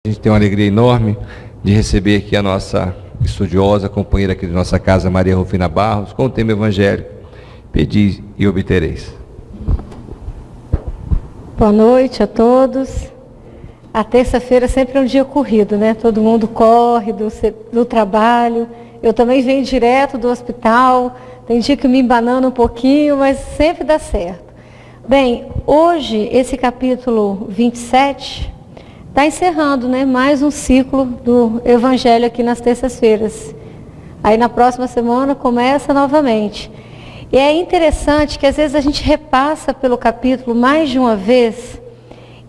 A gente tem uma alegria enorme de receber aqui a nossa estudiosa, companheira aqui de nossa casa, Maria Rufina Barros, com o tema evangélico, pedi e obtereis. Boa noite a todos. A terça-feira sempre é um dia corrido, né? Todo mundo corre do trabalho. Eu também venho direto do hospital, tem dia que me embanando um pouquinho, mas sempre dá certo. Bem, hoje, esse capítulo 27... está encerrando, né, mais um ciclo do Evangelho aqui nas terças-feiras. Aí na próxima semana começa novamente. E é interessante que às vezes a gente repassa pelo capítulo mais de uma vez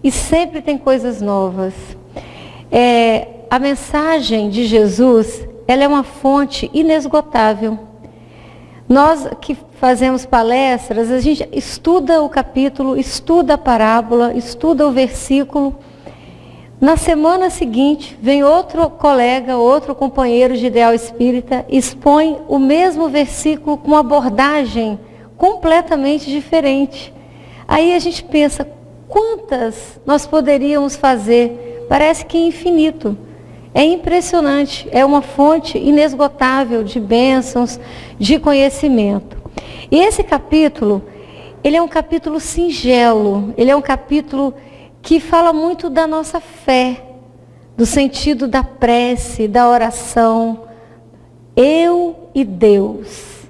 e sempre tem coisas novas. A mensagem de Jesus, ela é uma fonte inesgotável. Nós que fazemos palestras, a gente estuda o capítulo, estuda a parábola, estuda o versículo. Na semana seguinte, vem outro colega, outro companheiro de ideal espírita, expõe o mesmo versículo com uma abordagem completamente diferente. Aí a gente pensa, quantas nós poderíamos fazer? Parece que é infinito. É impressionante, é uma fonte inesgotável de bênçãos, de conhecimento. E esse capítulo, ele é um capítulo singelo, ele é um capítulo que fala muito da nossa fé, do sentido da prece, da oração, eu e Deus.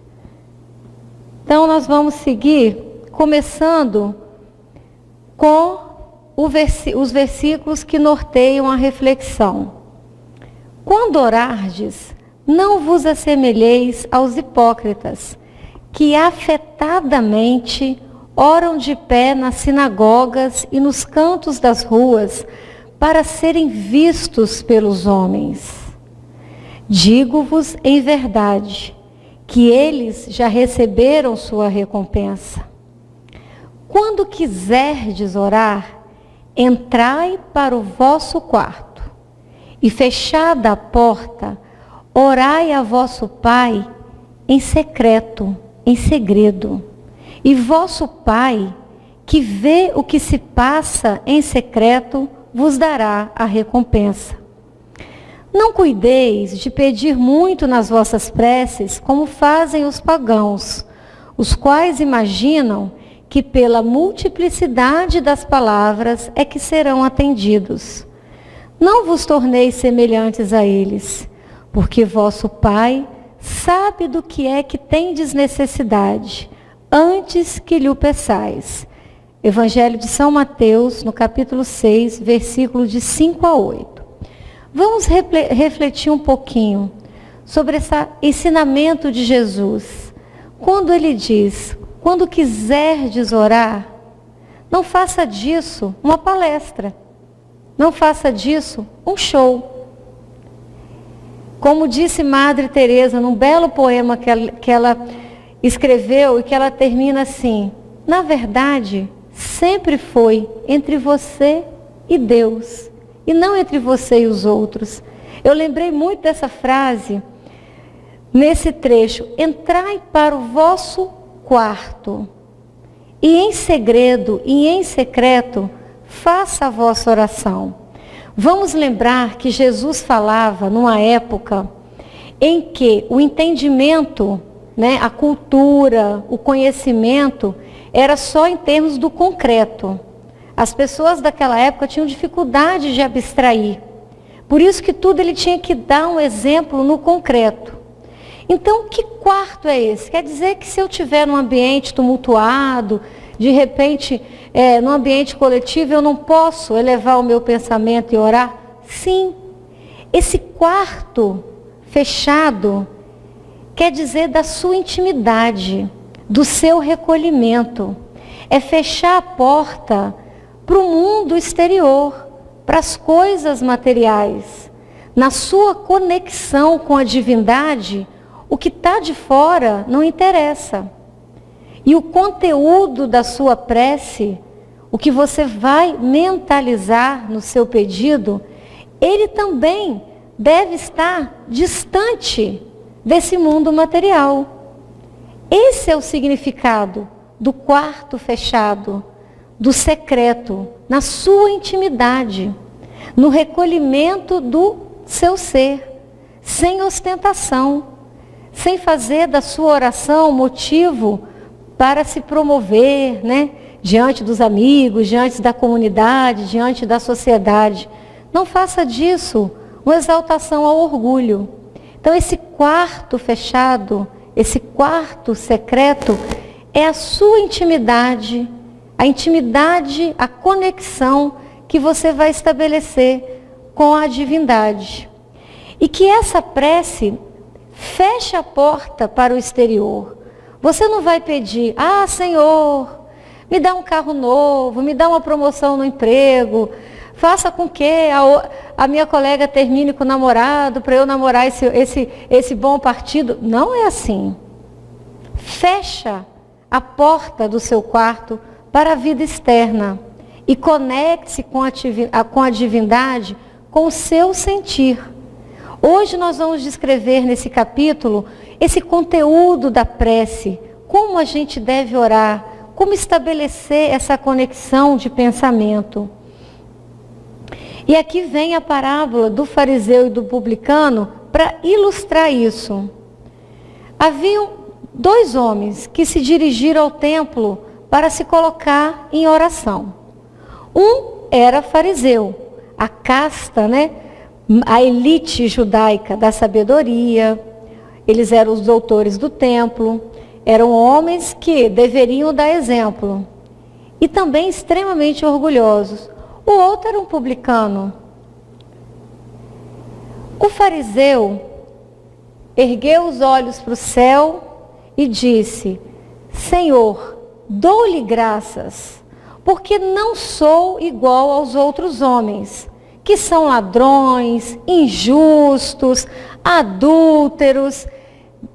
Então nós vamos seguir, começando com os versículos que norteiam a reflexão. Quando orardes, não vos assemelheis aos hipócritas, que afetadamente oram de pé nas sinagogas e nos cantos das ruas, para serem vistos pelos homens. Digo-vos em verdade, que eles já receberam sua recompensa. Quando quiserdes orar, entrai para o vosso quarto, e fechada a porta, orai a vosso Pai em secreto, em segredo. E vosso Pai, que vê o que se passa em secreto, vos dará a recompensa. Não cuideis de pedir muito nas vossas preces, como fazem os pagãos, os quais imaginam que pela multiplicidade das palavras é que serão atendidos. Não vos torneis semelhantes a eles, porque vosso Pai sabe do que é que tendes necessidade, antes que lhe o peçais. Evangelho de São Mateus, no capítulo 6, versículos de 5 a 8. Vamos refletir um pouquinho sobre esse ensinamento de Jesus. Quando ele diz, quando quiserdes orar, não faça disso uma palestra. Não faça disso um show. Como disse Madre Teresa, num belo poema que ela escreveu e que ela termina assim: na verdade, sempre foi entre você e Deus, e não entre você e os outros. Eu lembrei muito dessa frase nesse trecho: entrai para o vosso quarto, e em segredo e em secreto, faça a vossa oração. Vamos lembrar que Jesus falava numa época em que o entendimento, a cultura, o conhecimento, era só em termos do concreto. As pessoas daquela época tinham dificuldade de abstrair. Por isso que tudo ele tinha que dar um exemplo no concreto. Então, que quarto é esse? Quer dizer que se eu estiver num ambiente tumultuado, de repente, num ambiente coletivo, eu não posso elevar o meu pensamento e orar? Sim. Esse quarto fechado quer dizer da sua intimidade, do seu recolhimento. É fechar a porta para o mundo exterior, para as coisas materiais. Na sua conexão com a divindade, o que está de fora não interessa. E o conteúdo da sua prece, o que você vai mentalizar no seu pedido, ele também deve estar distante desse mundo material. Esse é o significado do quarto fechado, do secreto, na sua intimidade. no recolhimento do seu ser, sem ostentação, sem fazer da sua oração motivo para se promover, né, diante dos amigos, diante da comunidade, diante da sociedade. Não faça disso uma exaltação ao orgulho. Então, esse quarto fechado, esse quarto secreto, é a sua intimidade, a conexão que você vai estabelecer com a divindade. E que essa prece feche a porta para o exterior. Você não vai pedir, Senhor, me dá um carro novo, me dá uma promoção no emprego, faça com que a minha colega termine com o namorado para eu namorar esse bom partido. Não é assim. Fecha a porta do seu quarto para a vida externa e conecte-se com a divindade com o seu sentir. Hoje nós vamos descrever nesse capítulo esse conteúdo da prece, como a gente deve orar, como estabelecer essa conexão de pensamento. E aqui vem a parábola do fariseu e do publicano para ilustrar isso. Haviam 2 homens que se dirigiram ao templo para se colocar em oração. Um era fariseu, a casta, a elite judaica da sabedoria. Eles eram os doutores do templo, eram homens que deveriam dar exemplo e também extremamente orgulhosos. O outro era um publicano. O fariseu ergueu os olhos para o céu e disse: Senhor, dou-lhe graças, porque não sou igual aos outros homens, que são ladrões, injustos, adúlteros.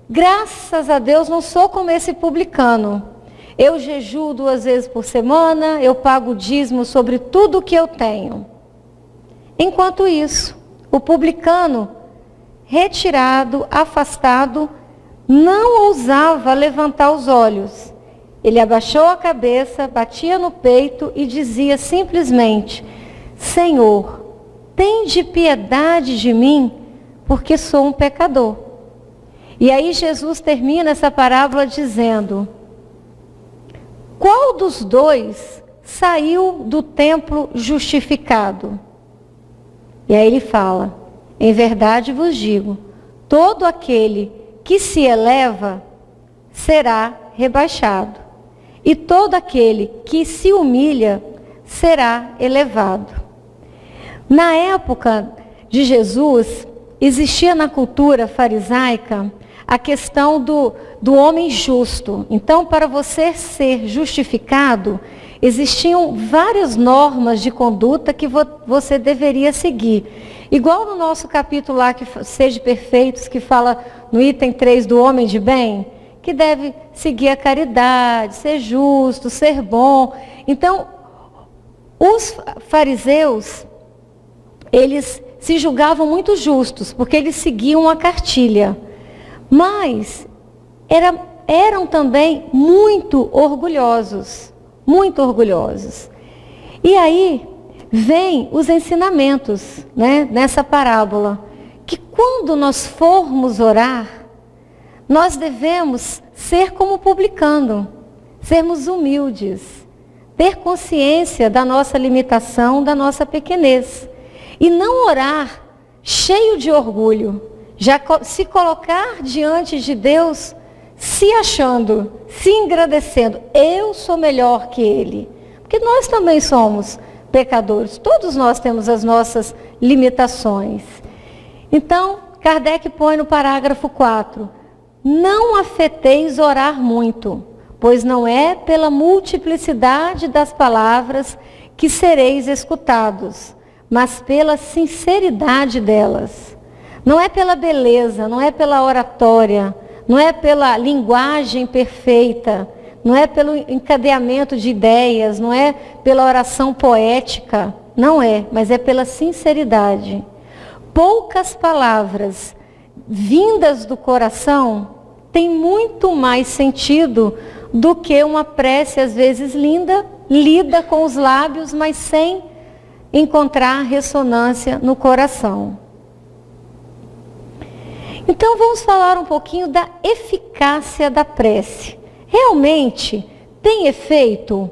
Graças a Deus não sou como esse publicano. Eu jejuo 2 vezes por semana, eu pago dízimo sobre tudo que eu tenho. Enquanto isso, o publicano, retirado, afastado, não ousava levantar os olhos. Ele abaixou a cabeça, batia no peito e dizia simplesmente: Senhor, tende piedade de mim, porque sou um pecador. E aí Jesus termina essa parábola dizendo: qual dos 2 saiu do templo justificado? E aí ele fala: em verdade vos digo, todo aquele que se eleva será rebaixado, e todo aquele que se humilha será elevado. Na época de Jesus, existia na cultura farisaica a questão do homem justo. Então, para você ser justificado, existiam várias normas de conduta que você deveria seguir. Igual no nosso capítulo lá, que seja perfeitos, que fala no item 3 do homem de bem, que deve seguir a caridade, ser justo, ser bom. Então, os fariseus, eles se julgavam muito justos, porque eles seguiam a cartilha. Mas eram também muito orgulhosos, muito orgulhosos. E aí vem os ensinamentos, nessa parábola, que quando nós formos orar, nós devemos ser como publicano, sermos humildes, ter consciência da nossa limitação, da nossa pequenez, e não orar cheio de orgulho, já se colocar diante de Deus, se achando, se engrandecendo, eu sou melhor que Ele. Porque nós também somos pecadores, todos nós temos as nossas limitações. Então, Kardec põe no parágrafo 4, não afeteis orar muito, pois não é pela multiplicidade das palavras que sereis escutados, mas pela sinceridade delas. Não é pela beleza, não é pela oratória, não é pela linguagem perfeita, não é pelo encadeamento de ideias, não é pela oração poética, não é, mas é pela sinceridade. Poucas palavras vindas do coração têm muito mais sentido do que uma prece, às vezes linda, lida com os lábios, mas sem encontrar ressonância no coração. Então vamos falar um pouquinho da eficácia da prece. Realmente tem efeito?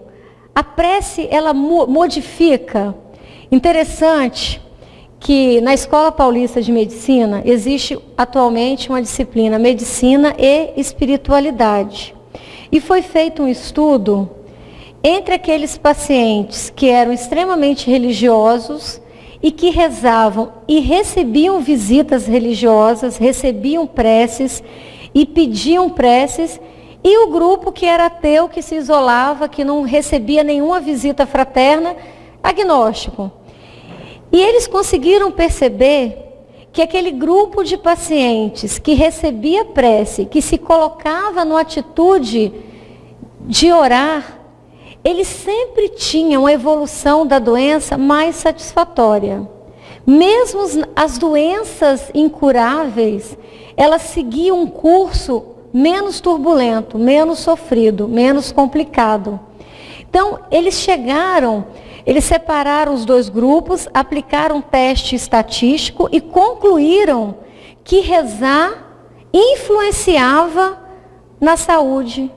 A prece, ela modifica. Interessante que na Escola Paulista de Medicina existe atualmente uma disciplina Medicina e Espiritualidade. E foi feito um estudo entre aqueles pacientes que eram extremamente religiosos e que rezavam e recebiam visitas religiosas, recebiam preces e pediam preces, e o grupo que era ateu, que se isolava, que não recebia nenhuma visita fraterna, agnóstico. E eles conseguiram perceber que aquele grupo de pacientes que recebia prece, que se colocava numa atitude de orar, eles sempre tinham uma evolução da doença mais satisfatória. Mesmo as doenças incuráveis, elas seguiam um curso menos turbulento, menos sofrido, menos complicado. Então, eles separaram os dois grupos, aplicaram um teste estatístico e concluíram que rezar influenciava na saúde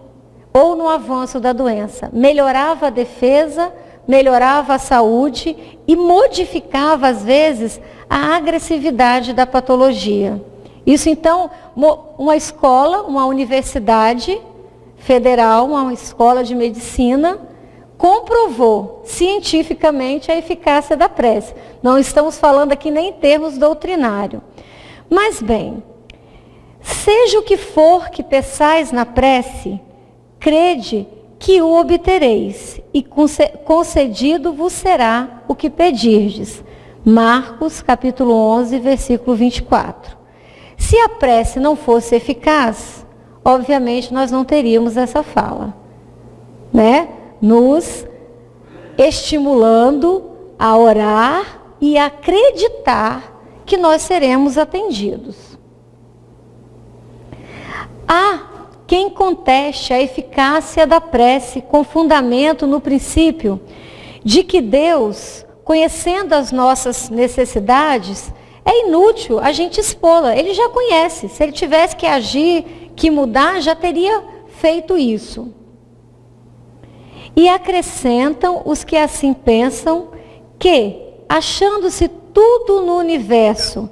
ou no avanço da doença. Melhorava a defesa, melhorava a saúde e modificava, às vezes, a agressividade da patologia. Isso, então, uma escola, uma universidade federal, uma escola de medicina, comprovou cientificamente a eficácia da prece. Não estamos falando aqui nem em termos doutrinários. Mas, bem, seja o que for que peçais na prece, crede que o obtereis, e concedido vos será o que pedirdes. Marcos, capítulo 11, versículo 24. Se a prece não fosse eficaz, obviamente nós não teríamos essa fala, né? Nos estimulando a orar e acreditar que nós seremos atendidos. Há quem conteste a eficácia da prece com fundamento no princípio de que Deus, conhecendo as nossas necessidades, é inútil a gente expô-la. Ele já conhece. Se ele tivesse que agir, que mudar, já teria feito isso. E acrescentam os que assim pensam que, achando-se tudo no universo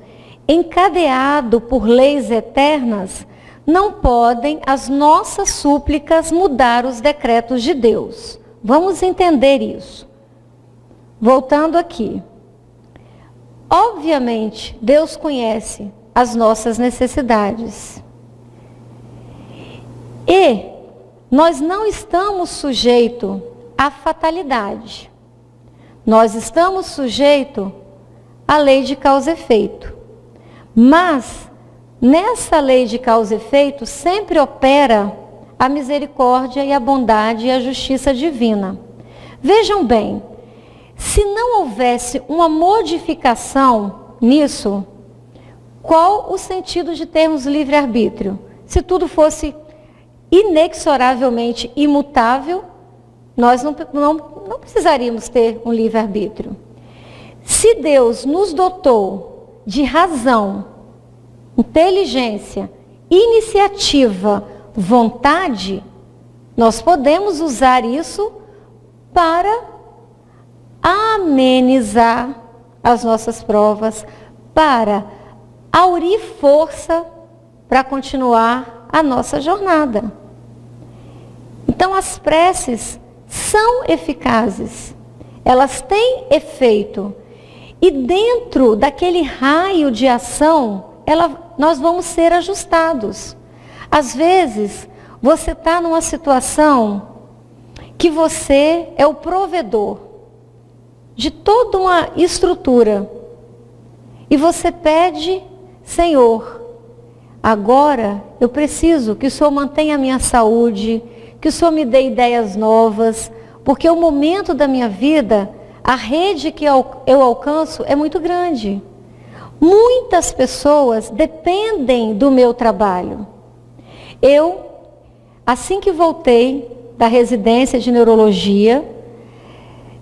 encadeado por leis eternas, não podem as nossas súplicas mudar os decretos de Deus. Vamos entender isso. Voltando aqui. Obviamente, Deus conhece as nossas necessidades. E nós não estamos sujeitos à fatalidade. Nós estamos sujeitos à lei de causa e efeito. Mas, nessa lei de causa e efeito, sempre opera a misericórdia e a bondade e a justiça divina. Vejam bem, se não houvesse uma modificação nisso, qual o sentido de termos livre-arbítrio? Se tudo fosse inexoravelmente imutável, nós não precisaríamos ter um livre-arbítrio. Se Deus nos dotou de razão, inteligência, iniciativa, vontade, nós podemos usar isso para amenizar as nossas provas, para aurir força para continuar a nossa jornada. Então as preces são eficazes, elas têm efeito, e dentro daquele raio de ação, nós vamos ser ajustados. Às vezes, você está numa situação que você é o provedor de toda uma estrutura. E você pede, Senhor, agora eu preciso que o Senhor mantenha a minha saúde, que o Senhor me dê ideias novas, porque o momento da minha vida, a rede que eu alcanço é muito grande. Muitas pessoas dependem do meu trabalho. Eu, assim que voltei da residência de neurologia,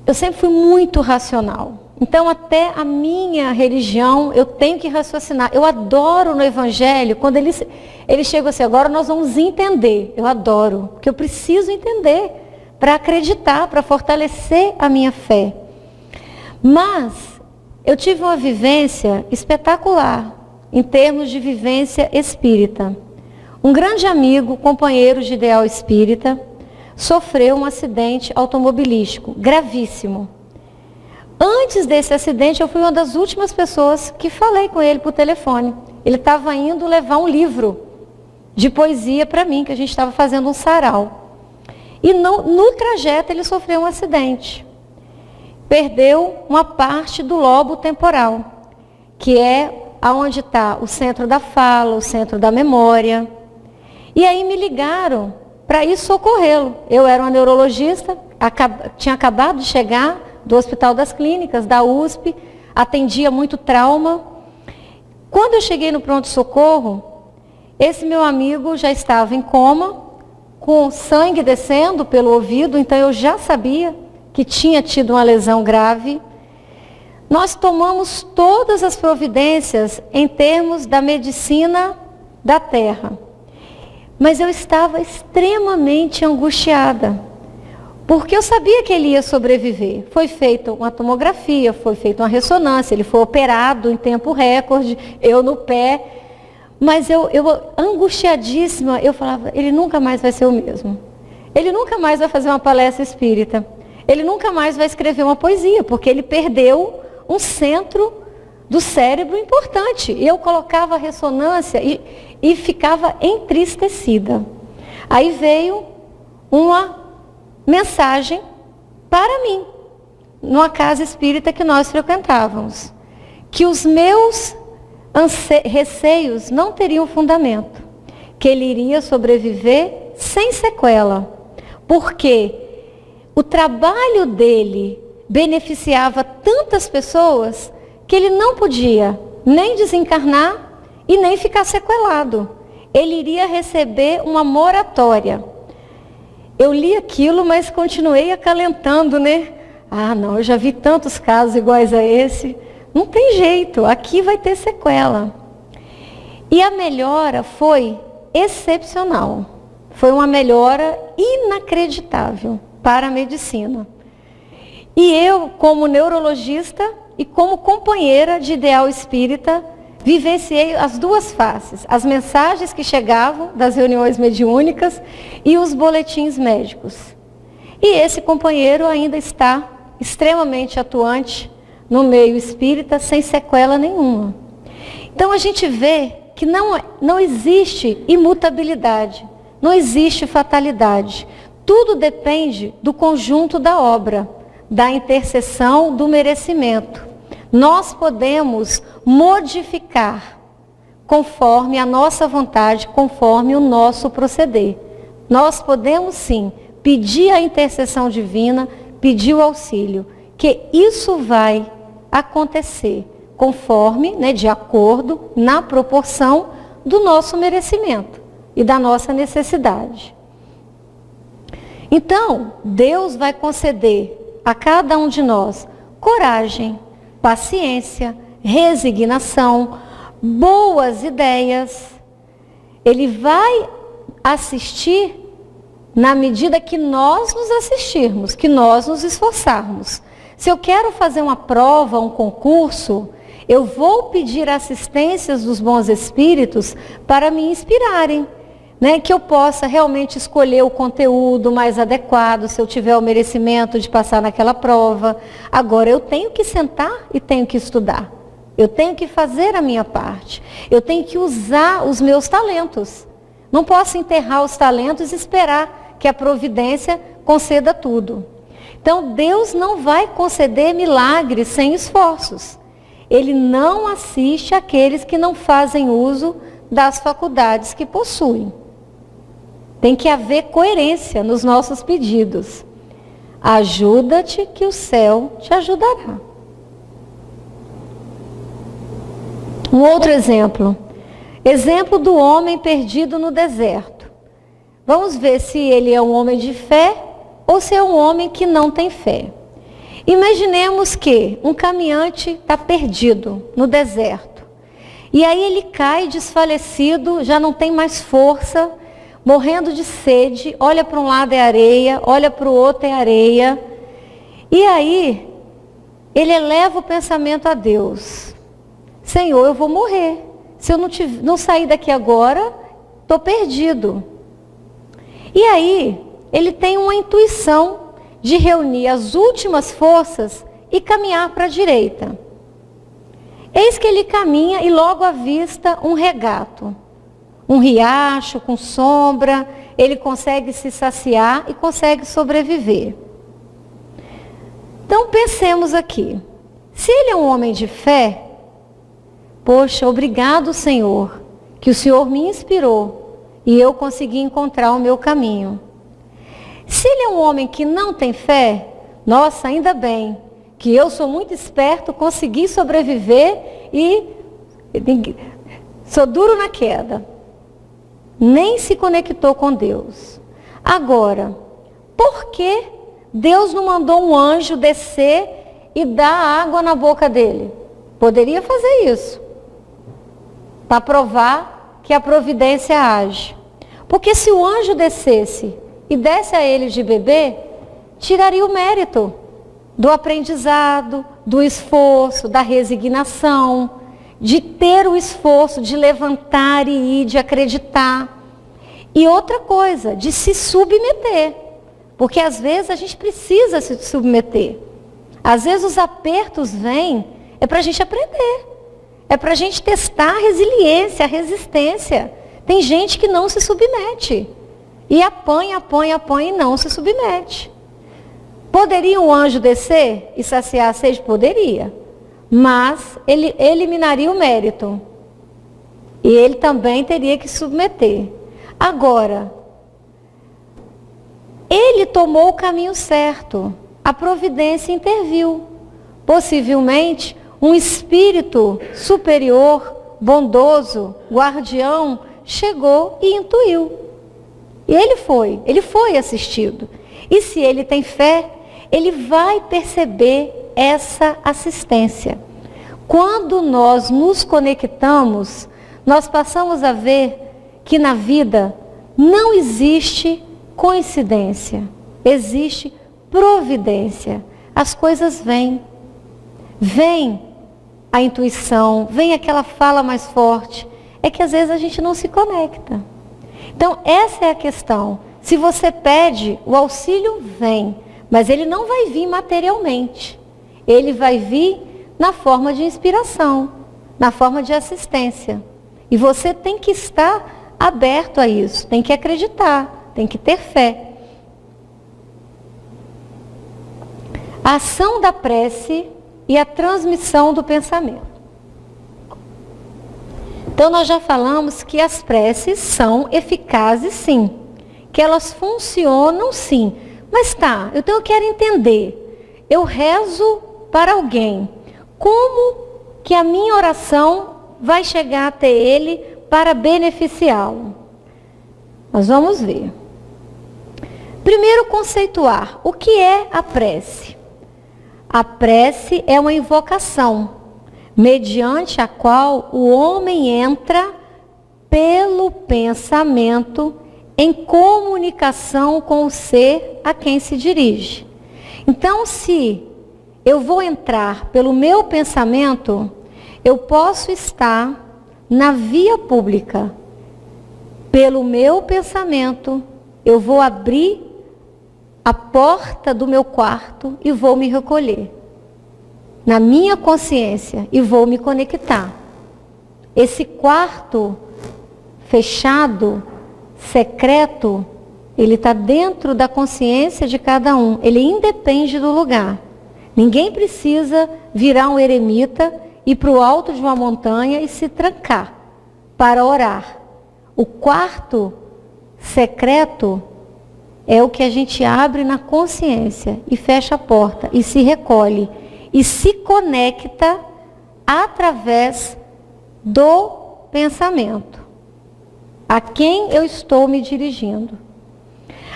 eu sempre fui muito racional. Então, até a minha religião, eu tenho que raciocinar. Eu adoro no Evangelho, quando ele chega assim, agora nós vamos entender. Eu adoro, porque eu preciso entender para acreditar, para fortalecer a minha fé. Mas, eu tive uma vivência espetacular, em termos de vivência espírita. Um grande amigo, companheiro de ideal espírita, sofreu um acidente automobilístico, gravíssimo. Antes desse acidente, eu fui uma das últimas pessoas que falei com ele por telefone. Ele estava indo levar um livro de poesia para mim, que a gente estava fazendo um sarau. E no trajeto ele sofreu um acidente. Perdeu uma parte do lobo temporal, que é onde está o centro da fala, o centro da memória. E aí me ligaram para ir socorrê-lo. Eu era uma neurologista, tinha acabado de chegar do Hospital das Clínicas, da USP, atendia muito trauma. Quando eu cheguei no pronto-socorro, esse meu amigo já estava em coma, com sangue descendo pelo ouvido, então eu já sabia que tinha tido uma lesão grave. Nós tomamos todas as providências em termos da medicina da terra. Mas eu estava extremamente angustiada. Porque eu sabia que ele ia sobreviver. Foi feita uma tomografia, foi feita uma ressonância, ele foi operado em tempo recorde, eu no pé. Mas eu angustiadíssima, eu falava, ele nunca mais vai ser o mesmo. Ele nunca mais vai fazer uma palestra espírita. Ele nunca mais vai escrever uma poesia, porque ele perdeu um centro do cérebro importante. Eu colocava a ressonância e ficava entristecida. Aí veio uma mensagem para mim, numa casa espírita que nós frequentávamos, que os meus receios não teriam fundamento, que ele iria sobreviver sem sequela, porque o trabalho dele beneficiava tantas pessoas que ele não podia nem desencarnar e nem ficar sequelado. Ele iria receber uma moratória. Eu li aquilo, mas continuei acalentando, né? Ah, não, eu já vi tantos casos iguais a esse. Não tem jeito, aqui vai ter sequela. E a melhora foi excepcional. Foi uma melhora inacreditável para a medicina. E eu, como neurologista e como companheira de ideal espírita, vivenciei as duas faces, as mensagens que chegavam das reuniões mediúnicas e os boletins médicos. E esse companheiro ainda está extremamente atuante no meio espírita, sem sequela nenhuma. Então a gente vê que não existe imutabilidade, não existe fatalidade. Tudo depende do conjunto da obra, da intercessão, do merecimento. Nós podemos modificar conforme a nossa vontade, conforme o nosso proceder. Nós podemos sim pedir a intercessão divina, pedir o auxílio, que isso vai acontecer conforme, de acordo, na proporção do nosso merecimento e da nossa necessidade. Então, Deus vai conceder a cada um de nós coragem, paciência, resignação, boas ideias. Ele vai assistir na medida que nós nos assistirmos, que nós nos esforçarmos. Se eu quero fazer uma prova, um concurso, eu vou pedir assistências dos bons espíritos para me inspirarem, que eu possa realmente escolher o conteúdo mais adequado, se eu tiver o merecimento de passar naquela prova. Agora, eu tenho que sentar e tenho que estudar. Eu tenho que fazer a minha parte. Eu tenho que usar os meus talentos. Não posso enterrar os talentos e esperar que a providência conceda tudo. Então, Deus não vai conceder milagres sem esforços. Ele não assiste àqueles que não fazem uso das faculdades que possuem. Tem que haver coerência nos nossos pedidos. Ajuda-te que o céu te ajudará. Um outro exemplo. Exemplo do homem perdido no deserto. Vamos ver se ele é um homem de fé ou se é um homem que não tem fé. Imaginemos que um caminhante está perdido no deserto. E aí ele cai desfalecido, já não tem mais força, morrendo de sede, olha para um lado é areia, olha para o outro é areia. E aí ele eleva o pensamento a Deus. Senhor, eu vou morrer. Se eu não sair daqui agora, estou perdido. E aí ele tem uma intuição de reunir as últimas forças e caminhar para a direita. Eis que ele caminha e logo avista um regato, um riacho com sombra, ele consegue se saciar e consegue sobreviver. Então pensemos aqui, se ele é um homem de fé, poxa, obrigado Senhor, que o Senhor me inspirou e eu consegui encontrar o meu caminho. Se ele é um homem que não tem fé, nossa, ainda bem, que eu sou muito esperto, consegui sobreviver e sou duro na queda. Nem se conectou com Deus. Agora, por que Deus não mandou um anjo descer e dar água na boca dele? Poderia fazer isso, para provar que a providência age. Porque se o anjo descesse e desse a ele de beber, tiraria o mérito do aprendizado, do esforço, da resignação, de ter o esforço de levantar e ir, de acreditar. E outra coisa, de se submeter. Porque às vezes a gente precisa se submeter. Às vezes os apertos vêm, é para a gente aprender. É para a gente testar a resiliência, a resistência. Tem gente que não se submete. E apanha e não se submete. Poderia um anjo descer e saciar a sede? Poderia. Mas ele eliminaria o mérito. E ele também teria que submeter. Agora, ele tomou o caminho certo. A providência interviu. Possivelmente, um espírito superior, bondoso, guardião, chegou e intuiu. E ele foi assistido. E se ele tem fé, ele vai perceber essa assistência. Quando nós nos conectamos, nós passamos a ver que na vida não existe coincidência, existe providência. As coisas vêm. Vem a intuição, vem aquela fala mais forte. É que às vezes a gente não se conecta. Então essa é a questão. Se você pede, o auxílio vem, mas ele não vai vir materialmente. Ele vai vir na forma de inspiração, na forma de assistência. E você tem que estar aberto a isso, tem que acreditar, tem que ter fé. A ação da prece e a transmissão do pensamento. Então nós já falamos que as preces são eficazes sim, que elas funcionam sim. Mas tá, então eu quero entender, eu rezo para alguém, como que a minha oração vai chegar até ele para beneficiá-lo? Nós vamos ver. Primeiro conceituar, o que é a prece? A prece é uma invocação, mediante a qual o homem entra pelo pensamento em comunicação com o ser a quem se dirige. Então, se eu vou entrar pelo meu pensamento, eu posso estar na via pública. Pelo meu pensamento, eu vou abrir a porta do meu quarto e vou me recolher na minha consciência e vou me conectar. Esse quarto fechado, secreto, ele está dentro da consciência de cada um. Ele independe do lugar. Ninguém precisa virar um eremita, ir para o alto de uma montanha e se trancar para orar. O quarto secreto é o que a gente abre na consciência e fecha a porta e se recolhe e se conecta através do pensamento. A quem eu estou me dirigindo?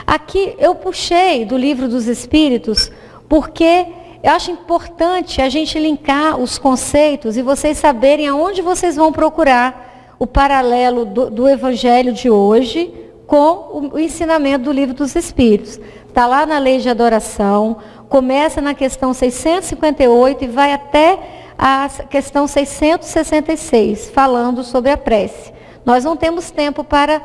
Aqui eu puxei do Livro dos Espíritos porque eu acho importante a gente linkar os conceitos e vocês saberem aonde vocês vão procurar o paralelo do Evangelho de hoje com o ensinamento do Livro dos Espíritos. Está lá na Lei de Adoração, começa na questão 658 e vai até a questão 666, falando sobre a prece. Nós não temos tempo para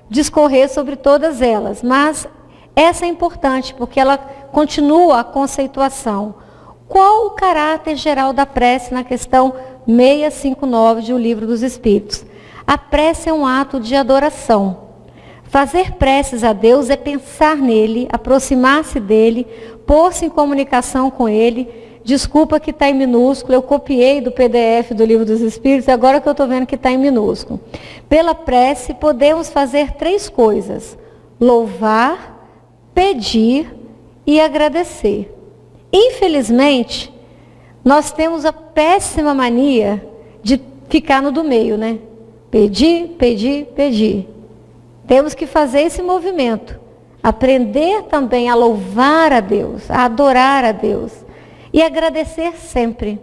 discorrer sobre todas elas, mas essa é importante, porque ela continua a conceituação. Qual o caráter geral da prece na questão 659 de O Livro dos Espíritos? A prece é um ato de adoração. Fazer preces a Deus é pensar nele, aproximar-se dele, pôr-se em comunicação com ele. Desculpa que está em minúsculo, eu copiei do PDF do Livro dos Espíritos, agora que eu estou vendo que está em minúsculo. Pela prece, podemos fazer 3 coisas: louvar, pedir e agradecer. Infelizmente, nós temos a péssima mania de ficar no do meio, né? Pedir, pedir, pedir. Temos que fazer esse movimento. Aprender também a louvar a Deus, a adorar a Deus e agradecer sempre.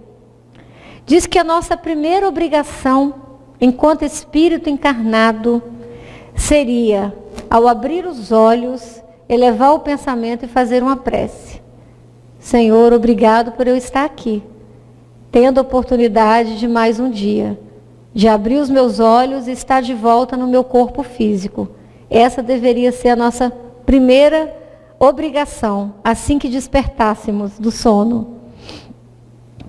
Diz que a nossa primeira obrigação, enquanto espírito encarnado, seria, ao abrir os olhos, elevar o pensamento e fazer uma prece. Senhor, obrigado por eu estar aqui, tendo a oportunidade de mais um dia, de abrir os meus olhos e estar de volta no meu corpo físico. Essa deveria ser a nossa primeira obrigação, assim que despertássemos do sono.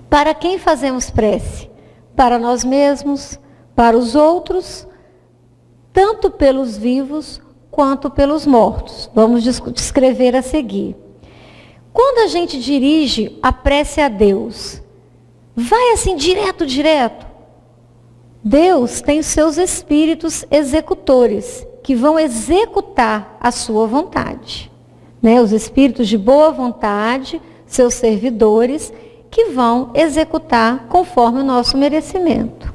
Para quem fazemos prece? Para nós mesmos, para os outros, tanto pelos vivos quanto pelos mortos. Vamos descrever a seguir. Quando a gente dirige a prece a Deus, vai assim direto. Deus tem seus espíritos executores, que vão executar a sua vontade. Né? Os espíritos de boa vontade, seus servidores, que vão executar conforme o nosso merecimento.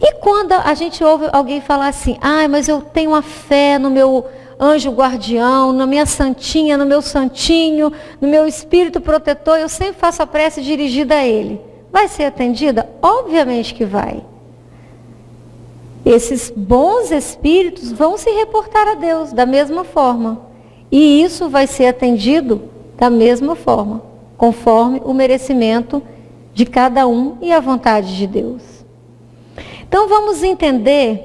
E quando a gente ouve alguém falar assim, mas eu tenho uma fé no meu anjo guardião, na minha santinha, no meu santinho, no meu espírito protetor, eu sempre faço a prece dirigida a ele. Vai ser atendida? Obviamente que vai. Esses bons espíritos vão se reportar a Deus da mesma forma. E isso vai ser atendido da mesma forma, conforme o merecimento de cada um e a vontade de Deus. Então vamos entender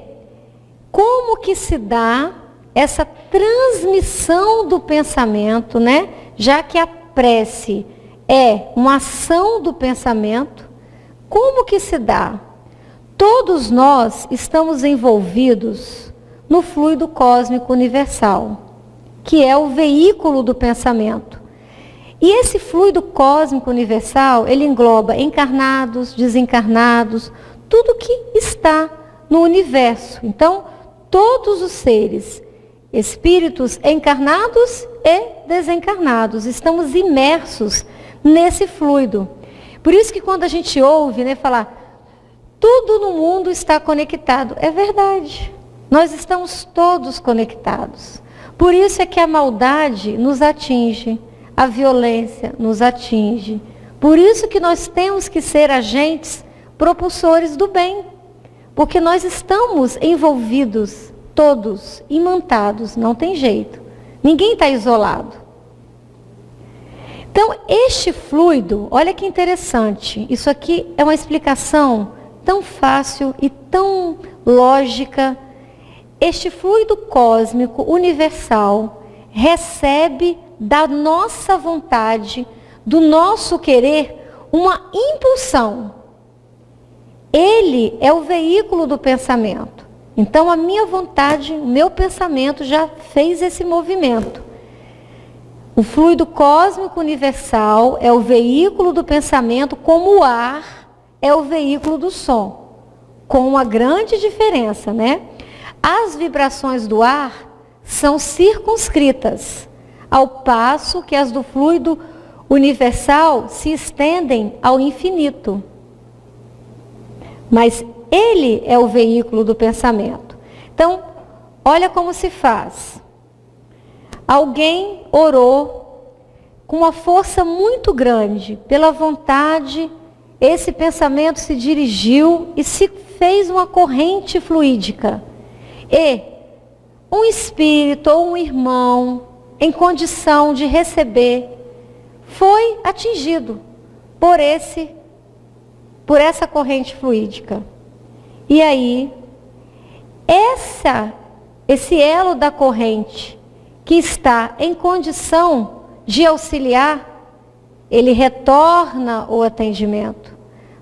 como que se dá essa transmissão do pensamento, né? Já que a prece é uma ação do pensamento, como que se dá? Todos nós estamos envolvidos no fluido cósmico universal, que é o veículo do pensamento. E esse fluido cósmico universal, ele engloba encarnados, desencarnados, tudo que está no universo. Então, todos os seres, espíritos encarnados e desencarnados, estamos imersos nesse fluido. Por isso que quando a gente ouve, né, falar, tudo no mundo está conectado. É verdade. Nós estamos todos conectados. Por isso é que a maldade nos atinge, a violência nos atinge. Por isso que nós temos que ser agentes propulsores do bem. Porque nós estamos envolvidos, todos, imantados, não tem jeito. Ninguém está isolado. Então, este fluido, olha que interessante, isso aqui é uma explicação tão fácil e tão lógica. Este fluido cósmico universal recebe da nossa vontade, do nosso querer, uma impulsão. Ele é o veículo do pensamento. Então a minha vontade, o meu pensamento já fez esse movimento. O fluido cósmico universal é o veículo do pensamento, como o ar é o veículo do som, com uma grande diferença, né? As vibrações do ar são circunscritas, ao passo que as do fluido universal se estendem ao infinito. Mas ele é o veículo do pensamento. Então, olha como se faz. Alguém orou com uma força muito grande, pela vontade, esse pensamento se dirigiu e se fez uma corrente fluídica. E um espírito ou um irmão em condição de receber foi atingido por essa corrente fluídica. E aí, esse elo da corrente que está em condição de auxiliar, ele retorna o atendimento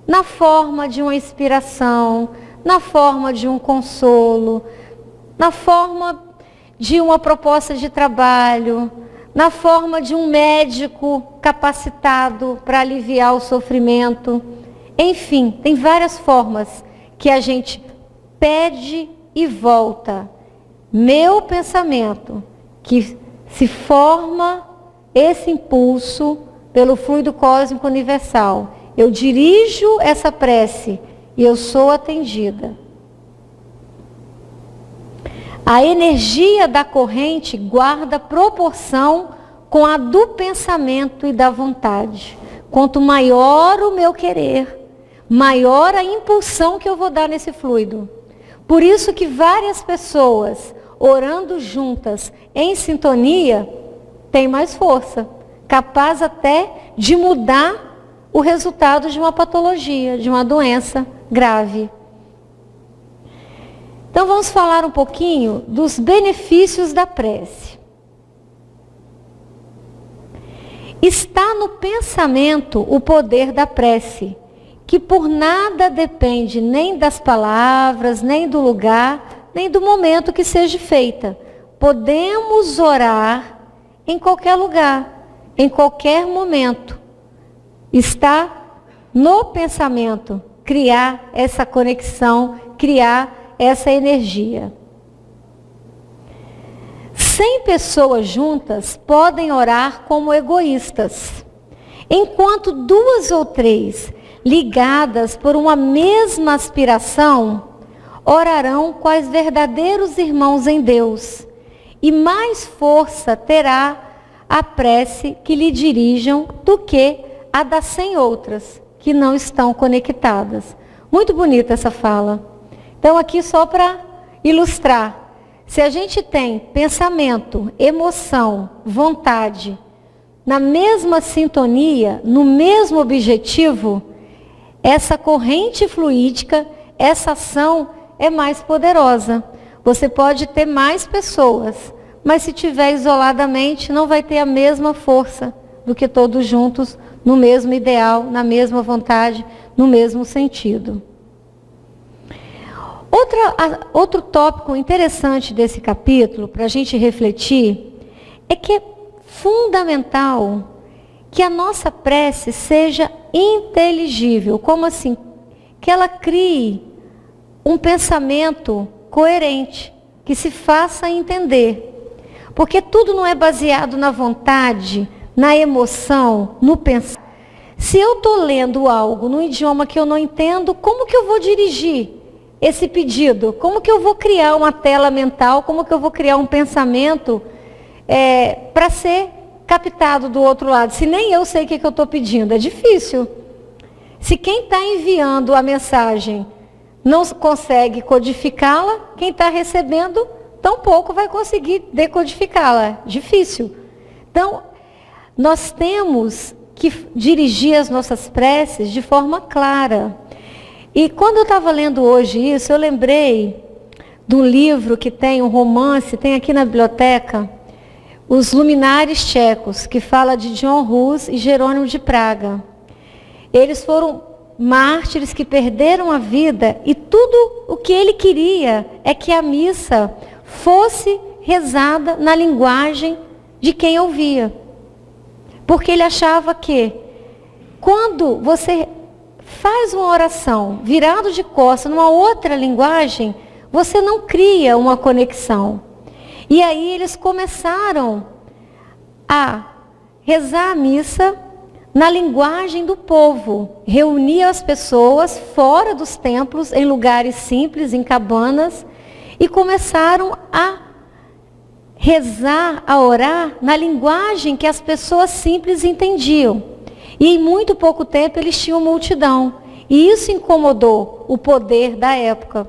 na forma de uma inspiração, na forma de um consolo, na forma de uma proposta de trabalho, na forma de um médico capacitado para aliviar o sofrimento. Enfim, tem várias formas que a gente pede e volta. Meu pensamento, que se forma esse impulso pelo fluido cósmico universal. Eu dirijo essa prece e eu sou atendida. A energia da corrente guarda proporção com a do pensamento e da vontade. Quanto maior o meu querer, maior a impulsão que eu vou dar nesse fluido. Por isso que várias pessoas orando juntas, em sintonia, têm mais força, capaz até de mudar o resultado de uma patologia, de uma doença grave. Então vamos falar um pouquinho dos benefícios da prece. Está no pensamento o poder da prece, que por nada depende nem das palavras, nem do lugar, nem do momento que seja feita. Podemos orar em qualquer lugar, em qualquer momento. Está no pensamento criar essa conexão, criar essa energia. 100 pessoas juntas podem orar como egoístas, enquanto 2 ou 3 ligadas por uma mesma aspiração orarão quais verdadeiros irmãos em Deus, e mais força terá a prece que lhe dirijam do que a das 100 outras que não estão conectadas. Muito bonita essa fala. Então aqui só para ilustrar, se a gente tem pensamento, emoção, vontade, na mesma sintonia, no mesmo objetivo, essa corrente fluídica, essa ação é mais poderosa. Você pode ter mais pessoas, mas se tiver isoladamente, não vai ter a mesma força do que todos juntos, no mesmo ideal, na mesma vontade, no mesmo sentido. Outro tópico interessante desse capítulo, para a gente refletir, é que é fundamental que a nossa prece seja inteligível. Como assim? Que ela crie um pensamento coerente, que se faça entender. Porque tudo não é baseado na vontade, na emoção, no pensar. Se eu estou lendo algo num idioma que eu não entendo, como que eu vou dirigir esse pedido? Como que eu vou criar uma tela mental? Como que eu vou criar um pensamento para ser captado do outro lado? Se nem eu sei o que eu estou pedindo, é difícil. Se quem está enviando a mensagem não consegue codificá-la, quem está recebendo tampouco vai conseguir decodificá-la. Difícil. Então, nós temos que dirigir as nossas preces de forma clara. E quando eu estava lendo hoje isso, eu lembrei de um livro que tem um romance, tem aqui na biblioteca, Os Luminares Tchecos, que fala de John Hus e Jerônimo de Praga. Eles foram mártires que perderam a vida e tudo o que ele queria é que a missa fosse rezada na linguagem de quem ouvia. Porque ele achava que quando você faz uma oração virado de costas numa outra linguagem, você não cria uma conexão. E aí eles começaram a rezar a missa na linguagem do povo. Reunia as pessoas fora dos templos, em lugares simples, em cabanas, e começaram a rezar, a orar na linguagem que as pessoas simples entendiam. E em muito pouco tempo eles tinham multidão. E isso incomodou o poder da época.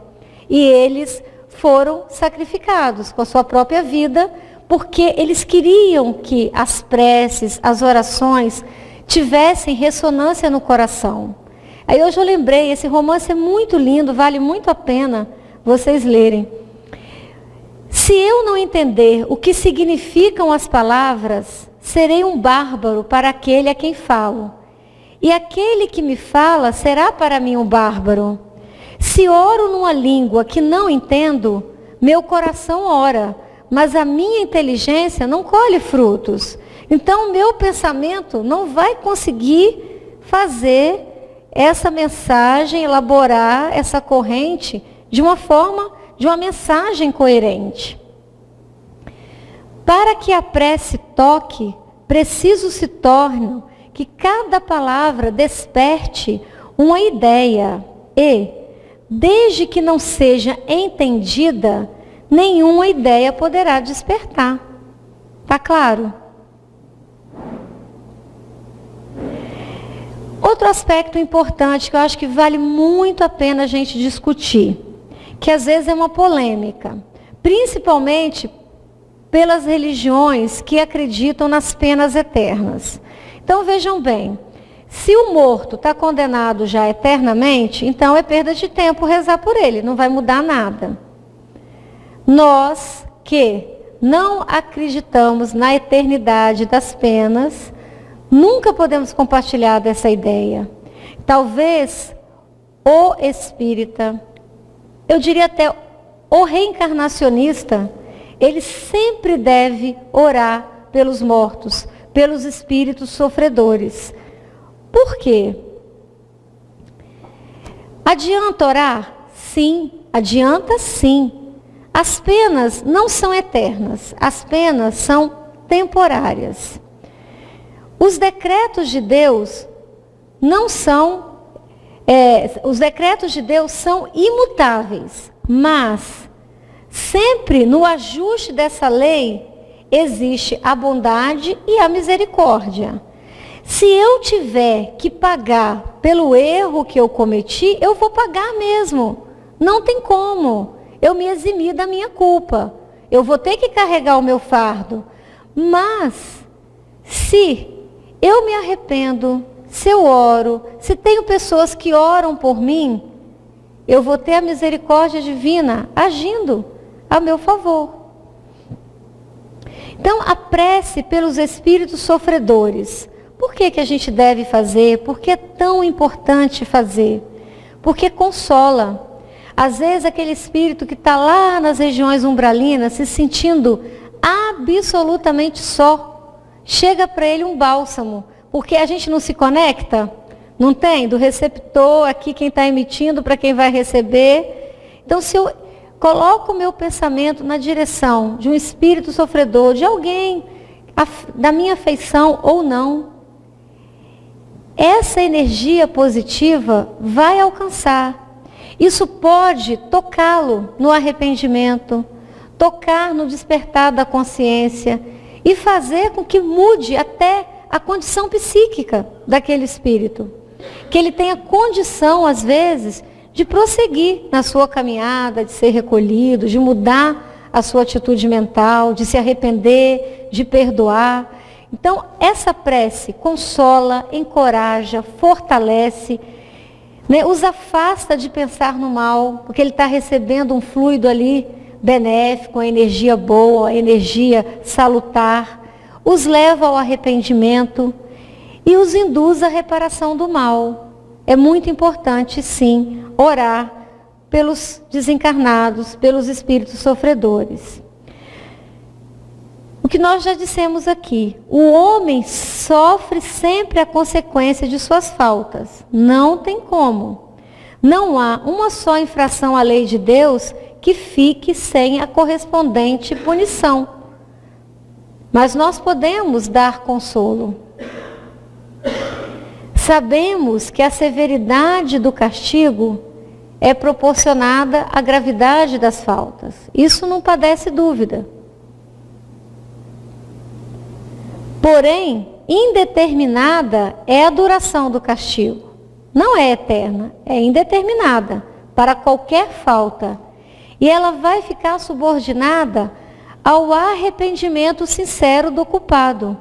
E eles foram sacrificados com a sua própria vida, porque eles queriam que as preces, as orações, tivessem ressonância no coração. Aí hoje eu lembrei, esse romance é muito lindo, vale muito a pena vocês lerem. Se eu não entender o que significam as palavras, serei um bárbaro para aquele a quem falo. E aquele que me fala será para mim um bárbaro. Se oro numa língua que não entendo, meu coração ora, mas a minha inteligência não colhe frutos. Então, o meu pensamento não vai conseguir fazer essa mensagem, elaborar essa corrente de uma forma, de uma mensagem coerente. Para que a prece toque, preciso se torne que cada palavra desperte uma ideia e, desde que não seja entendida, nenhuma ideia poderá despertar. Tá claro? Outro aspecto importante que eu acho que vale muito a pena a gente discutir, que às vezes é uma polêmica, principalmente pelas religiões que acreditam nas penas eternas. Então vejam bem, se o morto está condenado já eternamente, então é perda de tempo rezar por ele, não vai mudar nada. Nós que não acreditamos na eternidade das penas, nunca podemos compartilhar dessa ideia. Talvez o espírita, eu diria até o reencarnacionista, ele sempre deve orar pelos mortos, pelos espíritos sofredores. Por quê? Adianta orar? Sim, adianta sim. As penas não são eternas, as penas são temporárias. Os decretos de Deus não são, os decretos de Deus são imutáveis, mas sempre no ajuste dessa lei existe a bondade e a misericórdia. Se eu tiver que pagar pelo erro que eu cometi, eu vou pagar mesmo. Não tem como eu me eximir da minha culpa. Eu vou ter que carregar o meu fardo. Mas, se eu me arrependo, se eu oro, se tenho pessoas que oram por mim, eu vou ter a misericórdia divina agindo a meu favor. Então, a prece pelos espíritos sofredores. Por que a gente deve fazer? Por que é tão importante fazer? Porque consola. Às vezes, aquele espírito que está lá nas regiões umbralinas, se sentindo absolutamente só, chega para ele um bálsamo. Porque a gente não se conecta, não tem? Do receptor, aqui quem está emitindo para quem vai receber. Então, se eu coloco o meu pensamento na direção de um espírito sofredor, de alguém da minha afeição ou não, essa energia positiva vai alcançar. Isso pode tocá-lo no arrependimento, tocar no despertar da consciência e fazer com que mude até a condição psíquica daquele espírito. Que ele tenha condição, às vezes, de prosseguir na sua caminhada, de ser recolhido, de mudar a sua atitude mental, de se arrepender, de perdoar. Então, essa prece consola, encoraja, fortalece, né, os afasta de pensar no mal, porque ele está recebendo um fluido ali benéfico, uma energia boa, uma energia salutar, os leva ao arrependimento e os induz à reparação do mal. É muito importante, sim, orar pelos desencarnados, pelos espíritos sofredores. O que nós já dissemos aqui, o homem sofre sempre a consequência de suas faltas. Não tem como. Não há uma só infração à lei de Deus que fique sem a correspondente punição. Mas nós podemos dar consolo. Sabemos que a severidade do castigo é proporcionada à gravidade das faltas. Isso não padece dúvida. Porém, indeterminada é a duração do castigo. Não é eterna, é indeterminada para qualquer falta. E ela vai ficar subordinada ao arrependimento sincero do culpado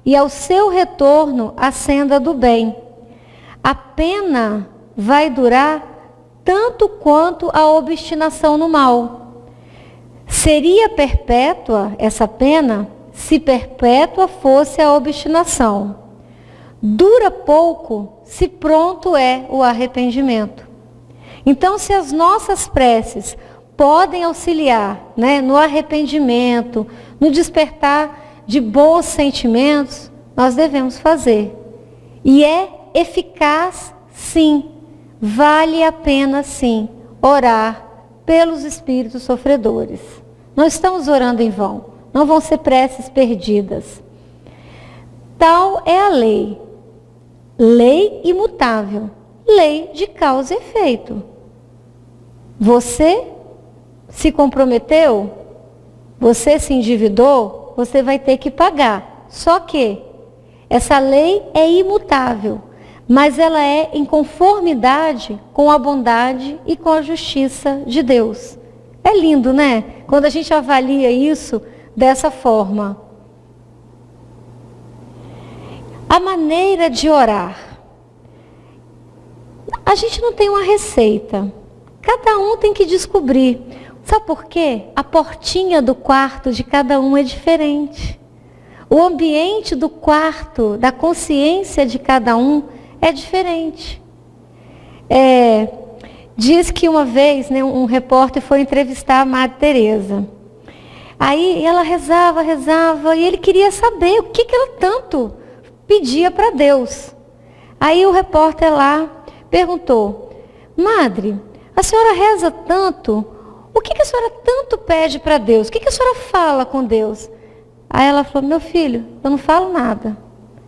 e ao seu retorno à senda do bem. A pena vai durar tanto quanto a obstinação no mal. Seria perpétua essa pena se perpétua fosse a obstinação. Dura pouco se pronto é o arrependimento. Então, se as nossas preces podem auxiliar, no arrependimento, no despertar de bons sentimentos, nós devemos fazer. E é eficaz, sim, vale a pena, sim, orar pelos espíritos sofredores. Não estamos orando em vão, não vão ser preces perdidas. Tal é a lei, lei imutável, lei de causa e efeito. Você se comprometeu, você se endividou, você vai ter que pagar. Só que essa lei é imutável, mas ela é em conformidade com a bondade e com a justiça de Deus. É lindo, né? Quando a gente avalia isso dessa forma. A maneira de orar. A gente não tem uma receita. Cada um tem que descobrir. Sabe por quê? A portinha do quarto de cada um é diferente. O ambiente do quarto, da consciência de cada um é diferente. Diz que uma vez, um repórter foi entrevistar a Madre Teresa. Aí ela rezava, e ele queria saber o que ela tanto pedia para Deus. Aí o repórter lá perguntou: Madre, a senhora reza tanto, o que a senhora tanto pede para Deus? O que a senhora fala com Deus? Aí ela falou: meu filho, eu não falo nada,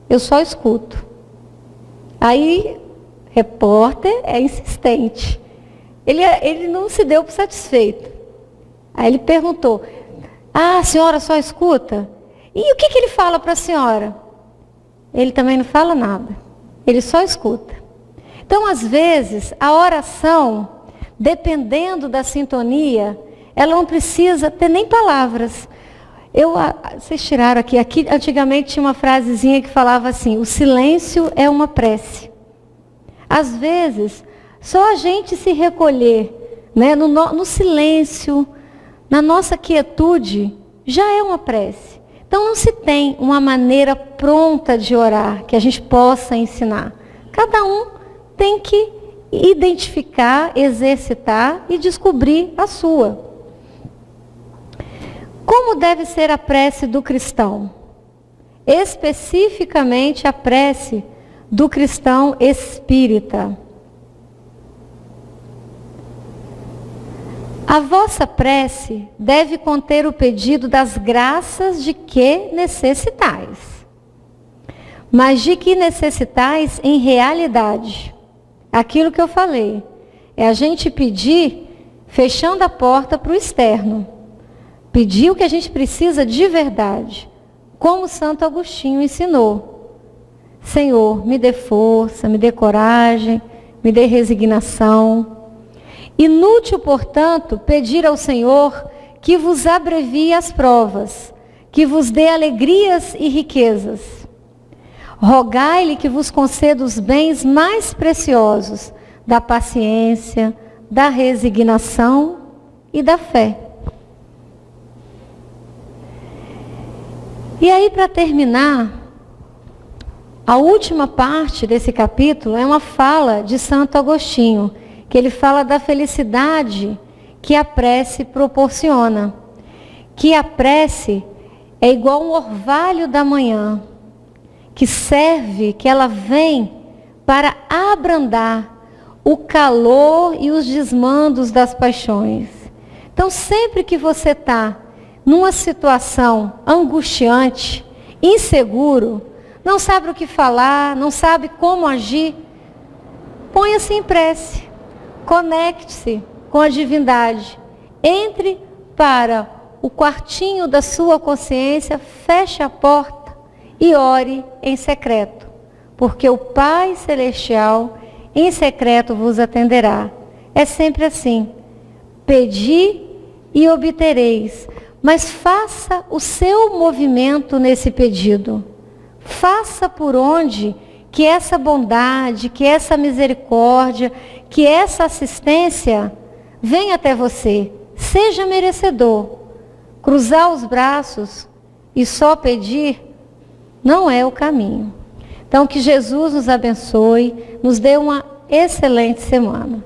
eu só escuto. Aí, repórter é insistente. Ele não se deu por satisfeito. Aí ele perguntou: a senhora só escuta? E o que ele fala para a senhora? Ele também não fala nada, ele só escuta. Então, às vezes, a oração, dependendo da sintonia, ela não precisa ter nem palavras. Vocês tiraram aqui antigamente tinha uma frasezinha que falava assim: o silêncio é uma prece. Às vezes, só a gente se recolher, no silêncio, na nossa quietude, já é uma prece. Então não se tem uma maneira pronta de orar que a gente possa ensinar. Cada um tem que identificar, exercitar e descobrir a sua. Como deve ser a prece do cristão? Especificamente a prece do cristão espírita. A vossa prece deve conter o pedido das graças de que necessitais. Mas de que necessitais em realidade? Aquilo que eu falei, é a gente pedir fechando a porta para o externo. Pedir o que a gente precisa de verdade, como Santo Agostinho ensinou. Senhor, me dê força, me dê coragem, me dê resignação. Inútil, portanto, pedir ao Senhor que vos abrevie as provas, que vos dê alegrias e riquezas. Rogai-lhe que vos conceda os bens mais preciosos da paciência, da resignação e da fé. E aí, para terminar, a última parte desse capítulo é uma fala de Santo Agostinho, que ele fala da felicidade que a prece proporciona. Que a prece é igual um orvalho da manhã, que serve, que ela vem para abrandar o calor e os desmandos das paixões. Então, sempre que você está numa situação angustiante, inseguro, não sabe o que falar, não sabe como agir, ponha-se em prece. Conecte-se com a divindade. Entre para o quartinho da sua consciência, feche a porta e ore em secreto, porque o Pai Celestial em secreto vos atenderá. É sempre assim. Pedi e obtereis. Mas faça o seu movimento nesse pedido. Faça por onde que essa bondade, que essa misericórdia, que essa assistência venha até você. Seja merecedor. Cruzar os braços e só pedir não é o caminho. Então, que Jesus nos abençoe, nos dê uma excelente semana.